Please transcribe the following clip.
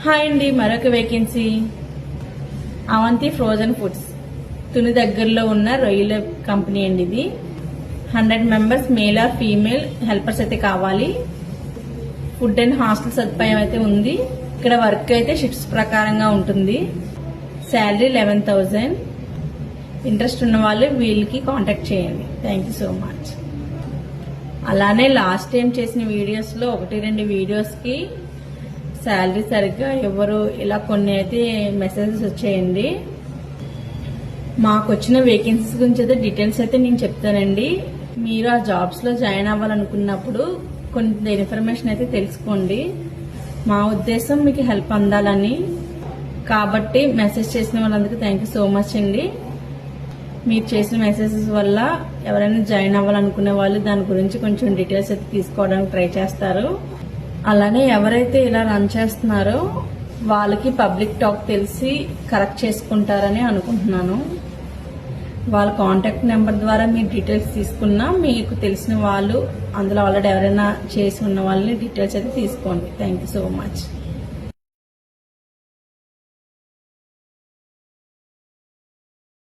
Hi అండి, మరొక vacancy Avanti frozen foods Tuni దగ్గరలో ఉన్న రొయ్యల కంపెనీ అండి. ఇది 100 members male or female helpers అయితే కావాలి. ఫుడ్ అండ్ హాస్టల్ సదుపాయం అయితే ఉంది. ఇక్కడ వర్క్ అయితే షిఫ్ట్స్ ప్రకారంగా ఉంటుంది. శాలరీ 11,000. ఇంట్రెస్ట్ ఉన్న వాళ్ళు వీళ్ళకి కాంటాక్ట్ చేయండి. Thank you so much. అలానే లాస్ట్ టైం చేసిన వీడియోస్లో 1-2 వీడియోస్కి శాలరీ సరిగ్గా ఎవరు ఇలా కొన్ని అయితే మెసేజెస్ వచ్చాయండి. మాకు వచ్చిన వేకెన్సీస్ గురించి అయితే డీటెయిల్స్ అయితే నేను చెప్తానండి. మీరు ఆ జాబ్స్లో జాయిన్ అవ్వాలనుకున్నప్పుడు కొంత ఇన్ఫర్మేషన్ అయితే తెలుసుకోండి. మా ఉద్దేశం మీకు హెల్ప్ అందాలని, కాబట్టి మెసేజ్ చేసిన వాళ్ళందరికీ థ్యాంక్ యూ సో మచ్ అండి. మీరు చేసిన మెసేజెస్ వల్ల ఎవరైనా జాయిన్ అవ్వాలనుకునే వాళ్ళు దాని గురించి కొంచెం డీటెయిల్స్ అయితే తీసుకోవడానికి ట్రై చేస్తారు. అలానే ఎవరైతే ఇలా రన్ చేస్తున్నారో వాళ్ళకి పబ్లిక్ టాక్ తెలిసి కరెక్ట్ చేసుకుంటారని అనుకుంటున్నాను. వాళ్ళ కాంటాక్ట్ నెంబర్ ద్వారా మీరు డీటెయిల్స్ తీసుకున్నా మీకు తెలిసిన వాళ్ళు అందులో ఆల్రెడీ ఎవరైనా చేసి ఉన్న వాళ్ళని డీటెయిల్స్ అయితే తీసుకోండి. Thank you so much.